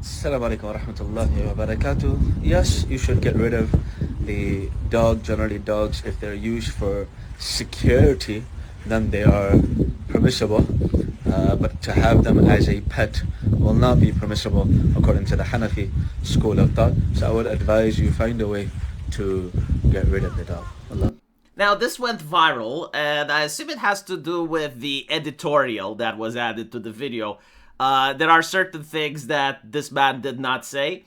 Assalamu alaikum wa rahmatullahi wa barakatuh. Yes, you should get rid of the dog. Generally, dogs, if they're used for security, then they are permissible. But to have them as a pet will not be permissible according to the Hanafi school of thought. So I would advise you find a way to get rid of the dog. Allah. Now, this went viral, and I assume it has to do with the editorial that was added to the video. There are certain things that this man did not say,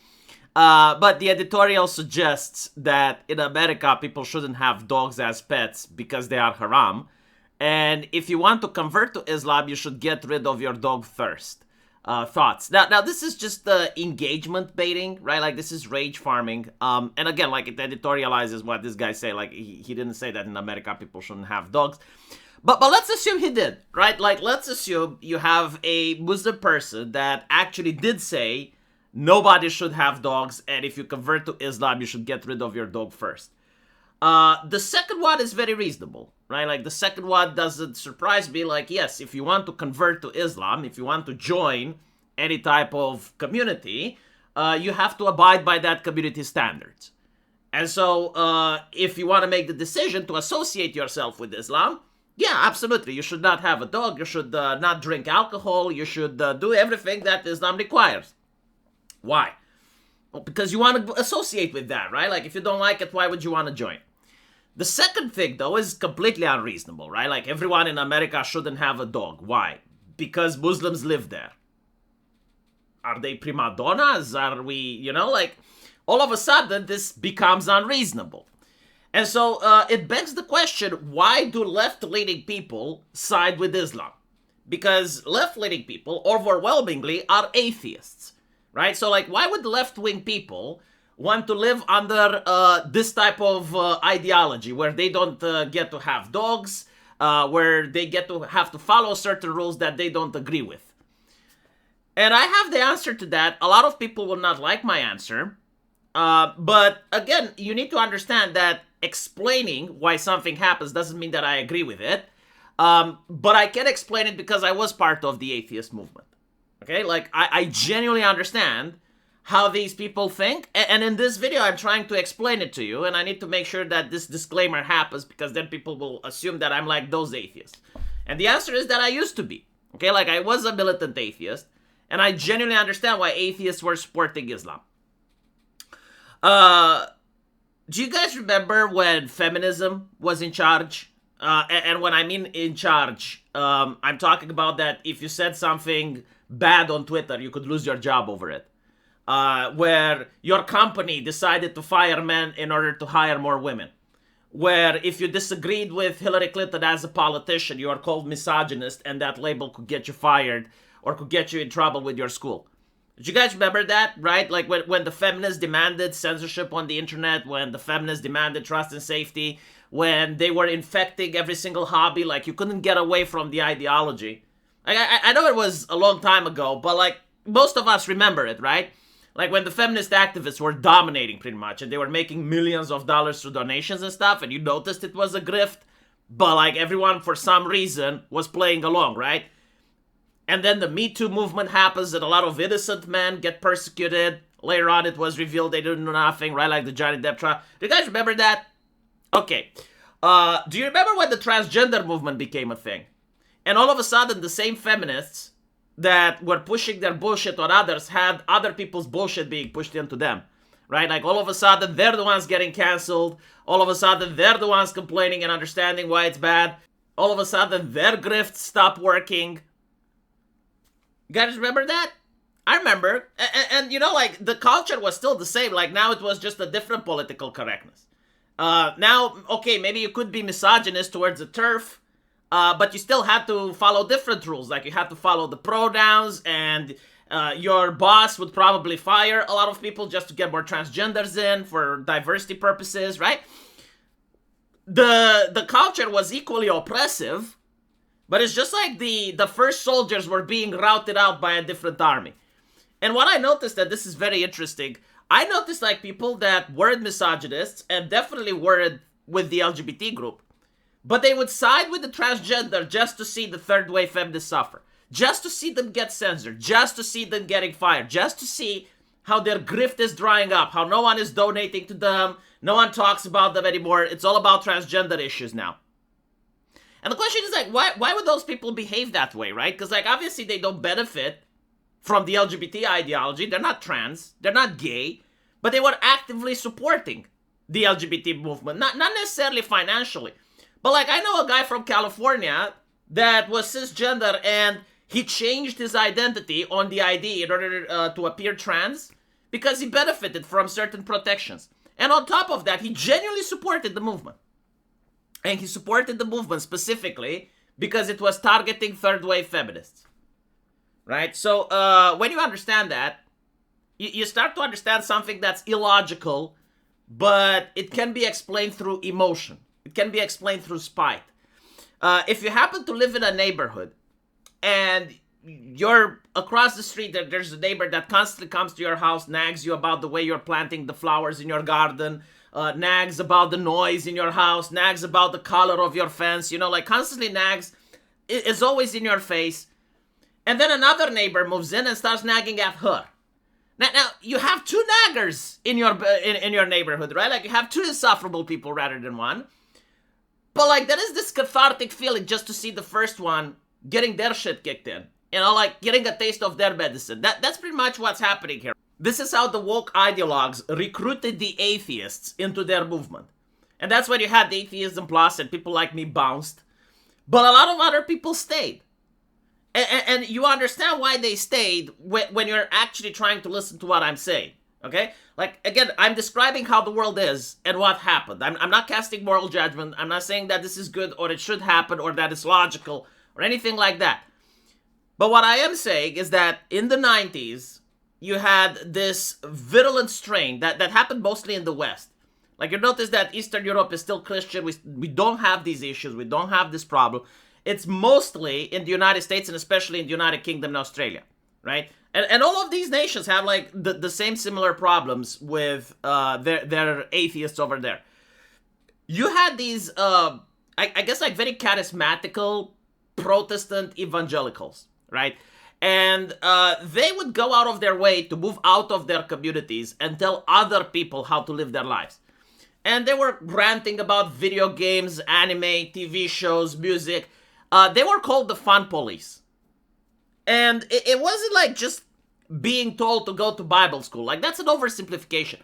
but the editorial suggests that in America, people shouldn't have dogs as pets because they are haram. And if you want to convert to Islam, you should get rid of your dog first. Thoughts. Now, this is just the engagement baiting, right? Like, this is rage farming. And again, like, it editorializes what this guy say. Like, he didn't say that in America people shouldn't have dogs. But let's assume he did, right? Like, let's assume you have a Muslim person that actually did say nobody should have dogs, and if you convert to Islam, you should get rid of your dog first. The second one is very reasonable, right? Like, the second one doesn't surprise me. Like, yes, if you want to convert to Islam, if you want to join any type of community, you have to abide by that community standards. And so, if you want to make the decision to associate yourself with Islam, yeah, absolutely. You should not have a dog. You should not drink alcohol. You should do everything that Islam requires. Why? Well, because you want to associate with that, right? Like, if you don't like it, why would you want to join? The second thing, though, is completely unreasonable, right? Like, everyone in America shouldn't have a dog. Why? Because Muslims live there. Are they prima donnas? Are we, like, all of a sudden, this becomes unreasonable. And so it begs the question, why do left-leaning people side with Islam? Because left-leaning people, overwhelmingly, are atheists, right? So, like, why would left-wing people want to live under this type of ideology where they don't get to have dogs, where they get to have to follow certain rules that they don't agree with? And I have the answer to that. A lot of people will not like my answer. But again, you need to understand that explaining why something happens doesn't mean that I agree with it. But I can explain it because I was part of the atheist movement. Okay, like I genuinely understand how these people think. And in this video, I'm trying to explain it to you. And I need to make sure that this disclaimer happens because then people will assume that I'm like those atheists. And the answer is that I used to be. Okay, like I was a militant atheist. And I genuinely understand why atheists were supporting Islam. Do you guys remember when feminism was in charge? And when I mean in charge, I'm talking about that if you said something bad on Twitter, you could lose your job over it. Where your company decided to fire men in order to hire more women. Where if you disagreed with Hillary Clinton as a politician, you are called misogynist and that label could get you fired or could get you in trouble with your school. Did you guys remember that, right? Like when the feminists demanded censorship on the internet, when the feminists demanded trust and safety, when they were infecting every single hobby, like you couldn't get away from the ideology. I know it was a long time ago, but like most of us remember it, right? Like when the feminist activists were dominating pretty much and they were making millions of dollars through donations and stuff and you noticed it was a grift, but like everyone for some reason was playing along, right? And then the Me Too movement happens and a lot of innocent men get persecuted. Later on, it was revealed they didn't know nothing, right? Like the Johnny Depp trial. Do you guys remember that? Okay. Do you remember when the transgender movement became a thing? And all of a sudden, the same feminists that were pushing their bullshit on others had other people's bullshit being pushed into them, right? Like all of a sudden, they're the ones getting canceled. All of a sudden, they're the ones complaining and understanding why it's bad. All of a sudden, their grifts stop working. You guys remember that? I remember. And like, the culture was still the same. Like, now it was just a different political correctness. Now, okay, maybe you could be misogynist towards the turf, but you still had to follow different rules. Like, you had to follow the pronouns, and your boss would probably fire a lot of people just to get more transgenders in for diversity purposes, right? The culture was equally oppressive, but it's just like the first soldiers were being routed out by a different army. And what I noticed, that this is very interesting, I noticed like people that weren't misogynists and definitely weren't with the LGBT group, but they would side with the transgender just to see the third wave feminists suffer. just to see them get censored, just to see them getting fired, just to see how their grift is drying up, how no one is donating to them, no one talks about them anymore. It's all about transgender issues now. And the question is like, why would those people behave that way, right? Because like obviously they don't benefit from the LGBT ideology. They're not trans, they're not gay, but they were actively supporting the LGBT movement, not necessarily financially. But like I know a guy from California that was cisgender and he changed his identity on the ID in order to appear trans because he benefited from certain protections. And on top of that, he genuinely supported the movement. And he supported the movement specifically because it was targeting third-wave feminists. Right? So when you understand that, you start to understand something that's illogical, but it can be explained through emotion. It can be explained through spite. If you happen to live in a neighborhood and you're across the street, there's a neighbor that constantly comes to your house, nags you about the way you're planting the flowers in your garden, nags about the noise in your house, nags about the color of your fence, you know, like constantly nags, is always in your face. And then another neighbor moves in and starts nagging at her. Now you have two naggers in your neighborhood, right? Like you have two insufferable people rather than one. But like there is this cathartic feeling just to see the first one getting their shit kicked in. You know, like getting a taste of their medicine. That's pretty much what's happening here. This is how the woke ideologues recruited the atheists into their movement. And that's when you had the Atheism Plus and people like me bounced. But a lot of other people stayed. And you understand why they stayed when you're actually trying to listen to what I'm saying. Okay? Like, again, I'm describing how the world is and what happened. I'm not casting moral judgment. I'm not saying that this is good or it should happen or that it's logical or anything like that. But what I am saying is that in the 90s, you had this virulent strain that happened mostly in the West. Like you notice that Eastern Europe is still Christian. We don't have these issues. We don't have this problem. It's mostly in the United States and especially in the United Kingdom and Australia, right? And all of these nations have like the same similar problems with their atheists over there. You had these, I guess like very charismatical Protestant evangelicals, right? And they would go out of their way to move out of their communities and tell other people how to live their lives. And they were ranting about video games, anime, TV shows, music. They were called the fun police. And it wasn't like just being told to go to Bible school. Like, that's an oversimplification.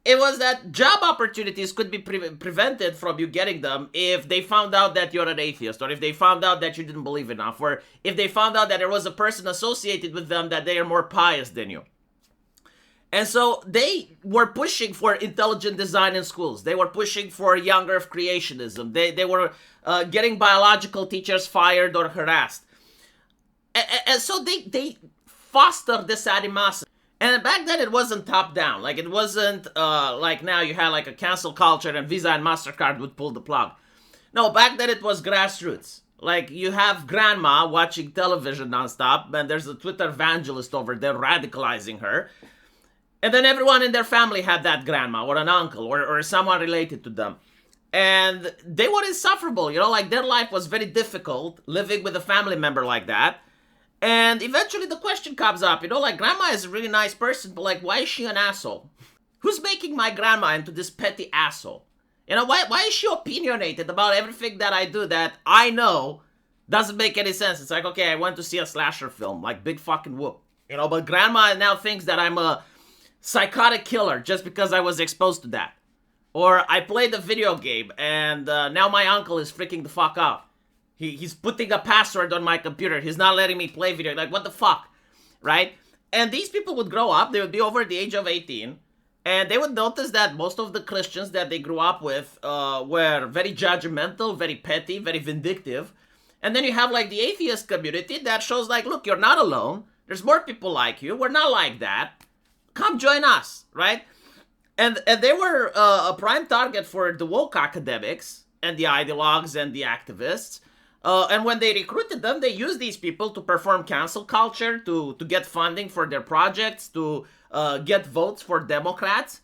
It was that job opportunities could be prevented from you getting them if they found out that you're an atheist, or if they found out that you didn't believe enough, or if they found out that there was a person associated with them that they are more pious than you. And so they were pushing for intelligent design in schools. They were pushing for young earth creationism. They were getting biological teachers fired or harassed. And so they fostered this animosity. And back then it wasn't top down. Like it wasn't like now you had like a cancel culture and Visa and MasterCard would pull the plug. No, back then it was grassroots. Like you have grandma watching television nonstop and there's a Twitter evangelist over there radicalizing her. And then everyone in their family had that grandma or an uncle or someone related to them. And they were insufferable, you know, like their life was very difficult living with a family member like that. And eventually the question comes up, you know, like grandma is a really nice person, but like, why is she an asshole? Who's making my grandma into this petty asshole? You know, why is she opinionated about everything that I do that I know doesn't make any sense? It's like, okay, I went to see a slasher film, like big fucking whoop. You know, but grandma now thinks that I'm a psychotic killer just because I was exposed to that. Or I played a video game and now my uncle is freaking the fuck out. He's putting a password on my computer. He's not letting me play video. Like, what the fuck? Right? And these people would grow up. They would be over the age of 18. And they would notice that most of the Christians that they grew up with were very judgmental, very petty, very vindictive. And then you have, like, the atheist community that shows, like, look, you're not alone. There's more people like you. We're not like that. Come join us, right? And they were a prime target for the woke academics and the ideologues and the activists. And when they recruited them, they used these people to perform cancel culture, to get funding for their projects, to get votes for Democrats.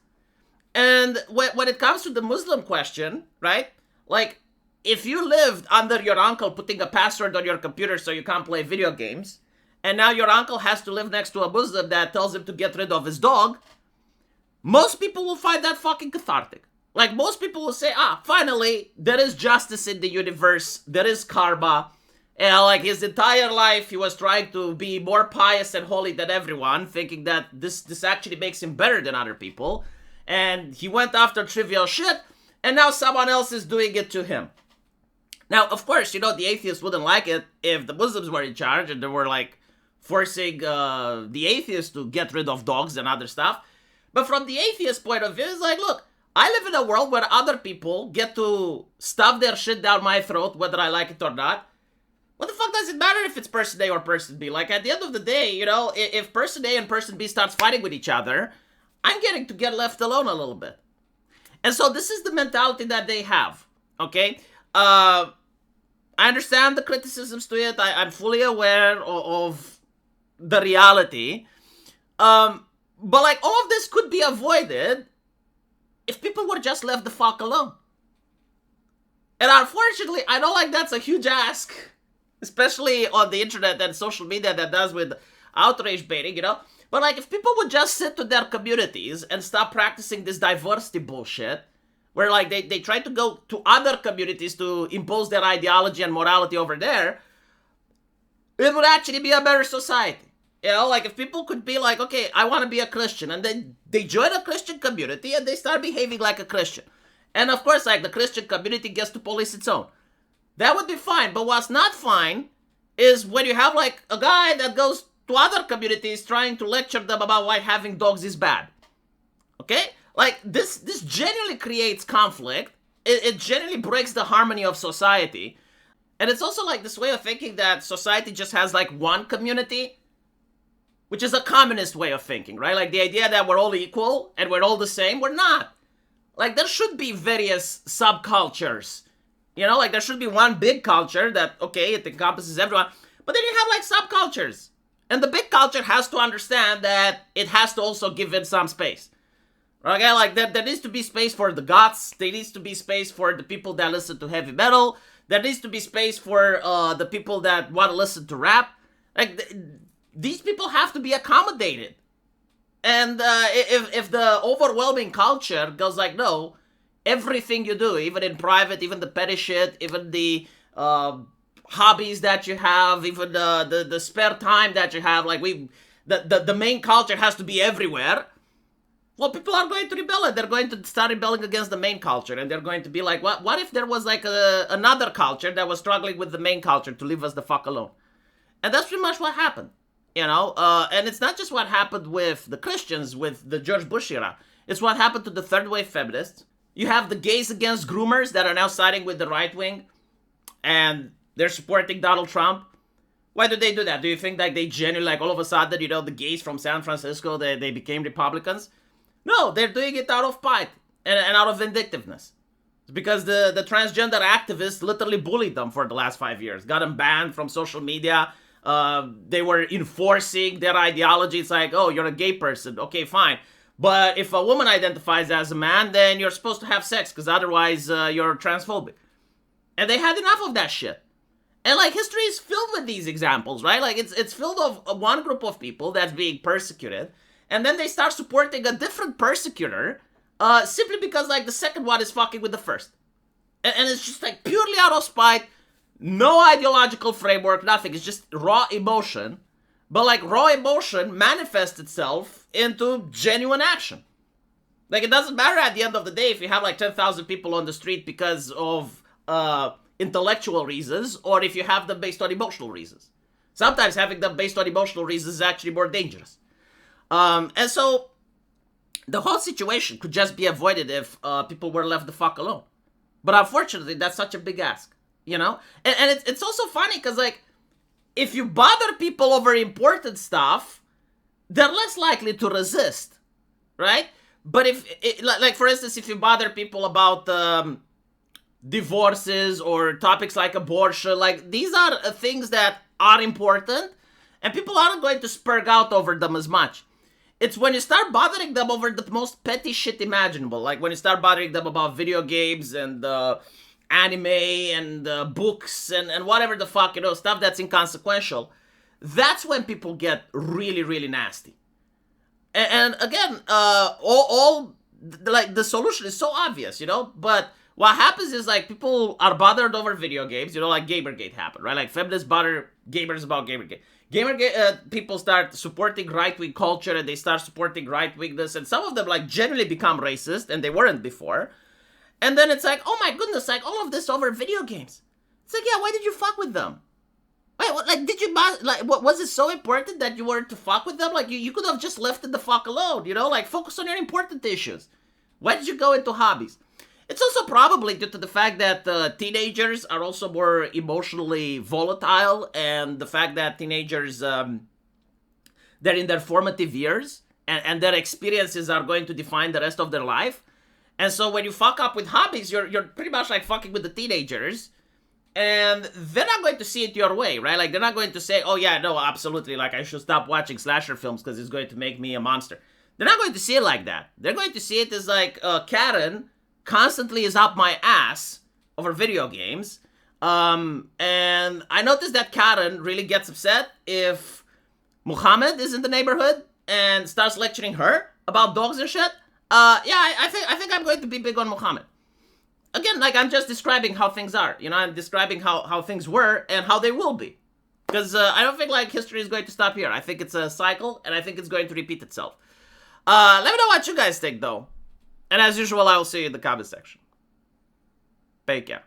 And when it comes to the Muslim question, right? Like, if you lived under your uncle putting a password on your computer so you can't play video games, and now your uncle has to live next to a Muslim that tells him to get rid of his dog, most people will find that fucking cathartic. Like, most people will say, finally, there is justice in the universe, there is karma. And like, his entire life, he was trying to be more pious and holy than everyone, thinking that this actually makes him better than other people. And he went after trivial shit, and now someone else is doing it to him. Now, of course, the atheists wouldn't like it if the Muslims were in charge and they were, like, forcing the atheists to get rid of dogs and other stuff. But from the atheist point of view, it's like, look, I live in a world where other people get to stuff their shit down my throat, whether I like it or not. What the fuck does it matter if it's person A or person B? Like, at the end of the day, if person A and person B starts fighting with each other, I'm getting to get left alone a little bit. And so this is the mentality that they have, okay? I understand the criticisms to it. I'm fully aware of the reality. But, like, all of this could be avoided if people were just left the fuck alone. And unfortunately, I know, like, that's a huge ask, especially on the internet and social media that does with outrage baiting, But, like, if people would just sit to their communities and stop practicing this diversity bullshit, where, like, they try to go to other communities to impose their ideology and morality over there, it would actually be a better society. Like, if people could be like, okay, I want to be a Christian, and then they join a Christian community and they start behaving like a Christian. And, of course, like, the Christian community gets to police its own. That would be fine. But what's not fine is when you have, like, a guy that goes to other communities trying to lecture them about why having dogs is bad. Okay? Like, this genuinely creates conflict. It genuinely breaks the harmony of society. And it's also, like, this way of thinking that society just has, like, one community, which is a communist way of thinking, right? Like, the idea that we're all equal and we're all the same. We're not. Like, there should be various subcultures. Like, there should be one big culture that, okay, it encompasses everyone. But then you have, like, subcultures. And the big culture has to understand that it has to also give it some space. Okay, like, there needs to be space for the goths. There needs to be space for the people that listen to heavy metal. There needs to be space for the people that want to listen to rap. Like, these people have to be accommodated. And if the overwhelming culture goes like, no, everything you do, even in private, even the petty shit, even the hobbies that you have, even the spare time that you have, like, the main culture has to be everywhere. Well, people are going to rebel, and they're going to start rebelling against the main culture, and they're going to be like, what if there was, like, another culture that was struggling with the main culture to leave us the fuck alone? And that's pretty much what happened, and it's not just what happened with the Christians, with the George Bush era. It's what happened to the third wave feminists. You have the gays against groomers that are now siding with the right wing, and they're supporting Donald Trump. Why do they do that? Do you think that they genuinely, like, all of a sudden, the gays from San Francisco, they became Republicans? No, they're doing it out of spite and out of vindictiveness. It's because the transgender activists literally bullied them for the last 5 years. Got them banned from social media. They were enforcing their ideology. It's like, oh, you're a gay person. Okay, fine. But if a woman identifies as a man, then you're supposed to have sex, because otherwise you're transphobic. And they had enough of that shit. And, like, history is filled with these examples, right? Like, it's filled of one group of people that's being persecuted, and then they start supporting a different persecutor simply because, like, the second one is fucking with the first. And it's just, like, purely out of spite, no ideological framework, nothing. It's just raw emotion. But, like, raw emotion manifests itself into genuine action. Like, it doesn't matter at the end of the day if you have, like, 10,000 people on the street because of intellectual reasons, or if you have them based on emotional reasons. Sometimes having them based on emotional reasons is actually more dangerous. And so, the whole situation could just be avoided if people were left the fuck alone. But unfortunately, that's such a big ask, And it's also funny because, like, if you bother people over important stuff, they're less likely to resist, right? But like, for instance, if you bother people about divorces or topics like abortion, like, these are things that are important, and people aren't going to spurg out over them as much. It's when you start bothering them over the most petty shit imaginable, like when you start bothering them about video games and anime and books and whatever the fuck, stuff that's inconsequential, that's when people get really, really nasty. And again, all like the solution is so obvious, you know. But what happens is like people are bothered over video games, you know, like Gamergate happened, right? Like feminists bother gamers about Gamergate. People start supporting right-wing culture and they start supporting right-wingness, and some of them like generally become racist, and they weren't before. And then it's like, oh my goodness, like all of this over video games. It's like, yeah, why did you fuck with them? Wait, what, like, did you, like, what, was it so important that you wanted to fuck with them? Like, you could have just left it the fuck alone, you know? Like, focus on your important issues. Why did you go into hobbies? It's also probably due to the fact that teenagers are also more emotionally volatile, and the fact that teenagers, they're in their formative years, and their experiences are going to define the rest of their life. And so when you fuck up with hobbies, you're pretty much like fucking with the teenagers. And they're not going to see it your way, right? Like, they're not going to say, oh yeah, no, absolutely, like, I should stop watching slasher films because it's going to make me a monster. They're not going to see it like that. They're going to see it as like, Karen constantly is up my ass over video games. And I noticed that Karen really gets upset if Muhammad is in the neighborhood and starts lecturing her about dogs and shit. I think I'm going to be big on Muhammad. Again, like, I'm just describing how things are. You know, I'm describing how things were and how they will be. Because I don't think, like, history is going to stop here. I think it's a cycle, and I think it's going to repeat itself. Let me know what you guys think, though. And as usual, I will see you in the comment section. Take care.